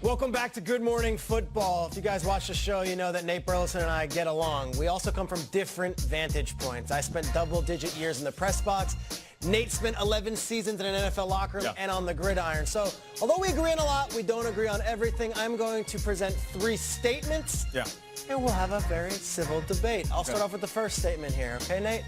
Welcome back to Good Morning Football. If you guys watch the show, you know that Nate Burleson and I get along. We also come from different vantage points. I spent double-digit years in the press box. Nate spent 11 seasons in an NFL locker room and on the gridiron. So although we agree on a lot, we don't agree on everything. I'm going to present 3 statements, and we'll have a very civil debate. I'll start off with the first statement here, okay, Nate?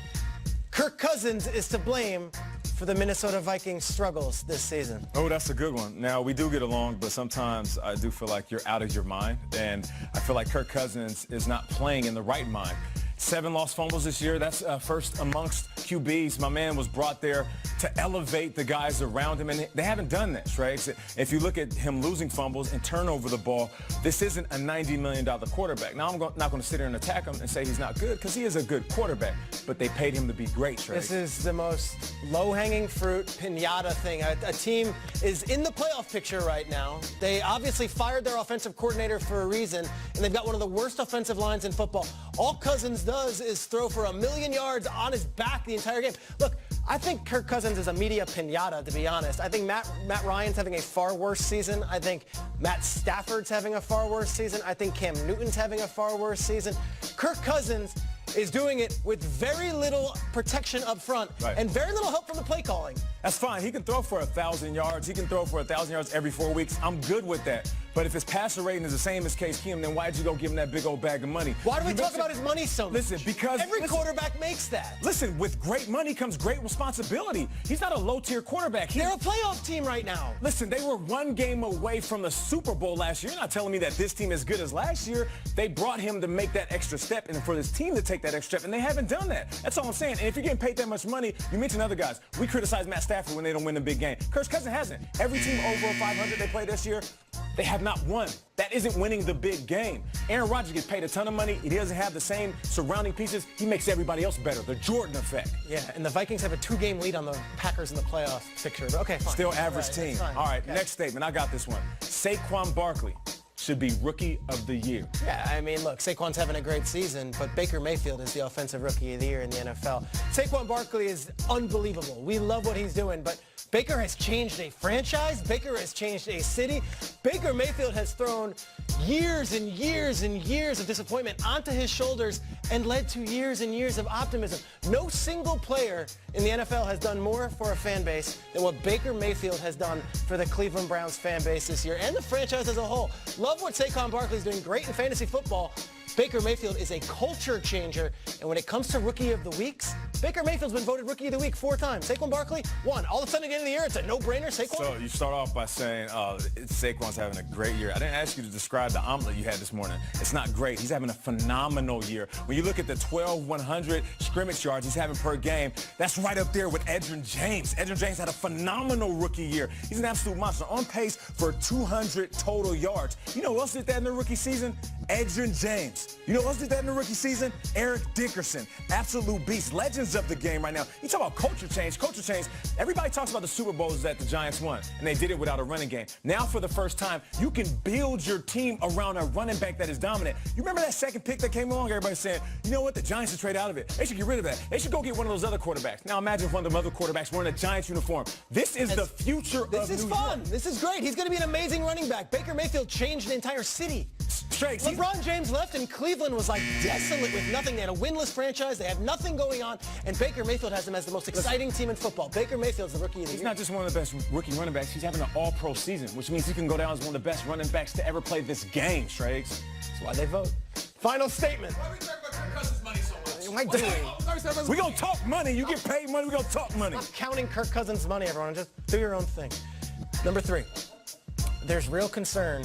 Kirk Cousins is to blame for the Minnesota Vikings struggles this season. Oh, that's a good one. Now, we do get along, but sometimes I do feel like you're out of your mind, and I feel like Kirk Cousins is not playing in the right mind. 7 lost fumbles this year. That's first amongst QBs. My man was brought there to elevate the guys around him, and they haven't done this, right? If you look at him losing fumbles and turn over the ball, this isn't a $90 million quarterback. Now, I'm not going to sit here and attack him and say he's not good, because he is a good quarterback, but they paid him to be great, Trey. This is the most low-hanging fruit pinata thing. A team is in the playoff picture right now. They obviously fired their offensive coordinator for a reason, and they've got one of the worst offensive lines in football. All Cousins does is throw for 1,000,000 yards on his back the entire game. Look, I think Kirk Cousins is a media pinata, to be honest. I think Matt Ryan's having a far worse season. I think Matt Stafford's having a far worse season. I think Cam Newton's having a far worse season. Kirk Cousins is doing it with very little protection up front and very little help from the play calling. That's fine. He can throw for 1,000 yards. He can throw for 1,000 yards every 4 weeks. I'm good with that. But if his passer rating is the same as Case Keenum, then why'd you go give him that big old bag of money? Why do we talk about his money so much? Listen, because every quarterback makes that. Listen, with great money comes great responsibility. He's not a low-tier quarterback. They're a playoff team right now. Listen, they were 1 game away from the Super Bowl last year. You're not telling me that this team is as good as last year. They brought him to make that extra step and for this team to take that extra step, and they haven't done that. That's all I'm saying. And if you're getting paid that much money, you mentioned other guys. We criticize Matt Stafford when they don't win a big game. Kirk Cousins hasn't. Every team over 500 they play this year, they have not won. That isn't winning the big game. Aaron Rodgers gets paid a ton of money. He doesn't have the same surrounding pieces. He makes everybody else better. The Jordan effect. Yeah, and the Vikings have a 2-game lead on the Packers in the playoff picture. But okay, fine. Still average team. All right, next statement. I got this one. Saquon Barkley should be Rookie of the Year. Yeah, I mean, look, Saquon's having a great season, but Baker Mayfield is the Offensive Rookie of the Year in the NFL. Saquon Barkley is unbelievable. We love what he's doing, but Baker has changed a franchise. Baker has changed a city. Baker Mayfield has thrown years and years and years of disappointment onto his shoulders and led to years and years of optimism. No single player in the NFL has done more for a fan base than what Baker Mayfield has done for the Cleveland Browns fan base this year and the franchise as a whole. Love what Saquon Barkley's doing great in fantasy football. Baker Mayfield is a culture changer, and when it comes to Rookie of the Weeks, Baker Mayfield's been voted Rookie of the Week 4 times. Saquon Barkley, 1. All of a sudden at the end of the year, it's a no-brainer. Saquon? So you start off by saying Saquon's having a great year. I didn't ask you to describe the omelet you had this morning. It's not great. He's having a phenomenal year. When you look at the 1,100 scrimmage yards he's having per game, that's right up there with Edgerrin James. Edgerrin James had a phenomenal rookie year. He's an absolute monster, on pace for 200 total yards. You know who else did that in the rookie season? Edgerrin James. You know who else did that in the rookie season? Eric Dickerson. Absolute beast. Legends of the game right now. You talk about culture change. Culture change. Everybody talks about the Super Bowls that the Giants won, and they did it without a running game. Now, for the first time, you can build your team around a running back that is dominant. You remember that second pick that came along? Everybody saying, you know what? The Giants should trade out of it. They should get rid of that. They should go get one of those other quarterbacks. Now, imagine if one of them other quarterbacks wearing a Giants uniform. This is the future of New York. This is fun. This is great. He's going to be an amazing running back. Baker Mayfield changed an entire city. LeBron James left and Cleveland was like desolate with nothing. They had a winless franchise. They had nothing going on. And Baker Mayfield has them as the most exciting team in football. Baker Mayfield's the Rookie of the Year. He's not just one of the best rookie running backs. He's having an all-pro season, which means he can go down as one of the best running backs to ever play this game, Shrakes. That's why they vote. Final statement. Why are we talking about Kirk Cousins' money so much? What am I doing? We're going to talk money. You get paid money. We're going to talk money. I'm counting Kirk Cousins' money, everyone. Just do your own thing. Number 3. There's real concern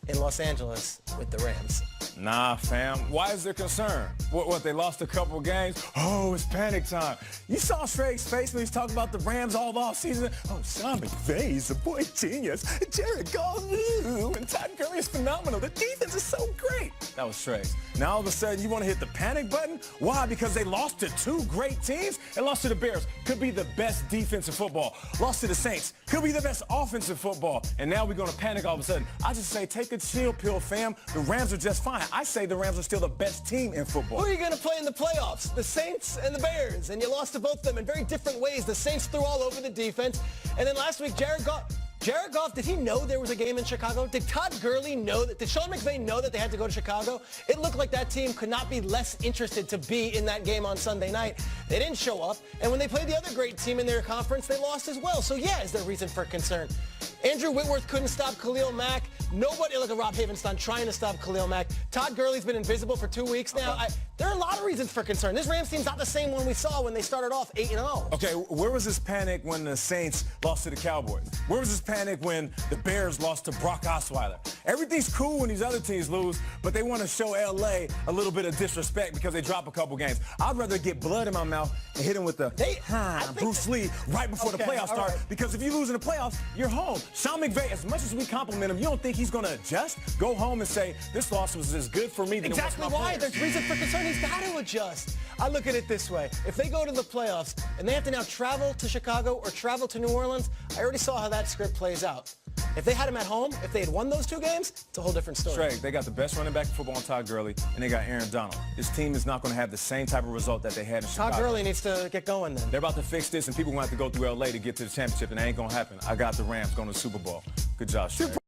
in Los Angeles with the Rams. Nah, fam. Why is there concern? What, they lost a couple games? Oh, it's panic time. You saw Shrake's face when he's talking about the Rams all offseason. Oh, Sean McVay's a boy genius. Jared Goff, and Todd Gurley is phenomenal. The defense is so great. That was Shrake's. Now, all of a sudden, you want to hit the panic button? Why? Because they lost to 2 great teams and lost to the Bears. Could be the best defense in football. Lost to the Saints. Could be the best offensive football. And now we're going to panic all of a sudden. I just say, take a chill pill, fam. The Rams are just fine. I say the Rams are still the best team in football. Who are you going to play in the playoffs? The Saints and the Bears. And you lost to both of them in very different ways. The Saints threw all over the defense. And then last week, Jared Goff Jared Goff, did he know there was a game in Chicago? Did Todd Gurley know that? Did Sean McVay know that they had to go to Chicago? It looked like that team could not be less interested to be in that game on Sunday night. They didn't show up, and when they played the other great team in their conference, they lost as well. So yeah, is there reason for concern? Andrew Whitworth couldn't stop Khalil Mack. Nobody, look at Rob Havenstein trying to stop Khalil Mack. Todd Gurley's been invisible for 2 weeks now. There are a lot of reasons for concern. This Rams team's not the same one we saw when they started off 8-0. Okay, where was this panic when the Saints lost to the Cowboys? Where was this panic when the Bears lost to Brock Osweiler? Everything's cool when these other teams lose, but they want to show L.A. a little bit of disrespect because they drop a couple games. I'd rather get blood in my mouth and hit him with the Bruce Lee right before the playoffs start, because if you lose in the playoffs, you're home. Sean McVay, as much as we compliment him, you don't think he's going to adjust? Go home and say, this loss was as good for me than it was Exactly my why. players. There's reason for concern. He's got to adjust. I look at it this way. If they go to the playoffs and they have to now travel to Chicago or travel to New Orleans, I already saw how that script plays out. If they had him at home, if they had won those 2 games, it's a whole different story. Trey, they got the best running back in football in Todd Gurley, and they got Aaron Donald. This team is not going to have the same type of result that they had in Chicago. Todd Gurley needs to get going then. They're about to fix this, and people going to have to go through L.A. to get to the championship, and it ain't going to happen. I got the Rams going to the Super Bowl. Good job, Trey.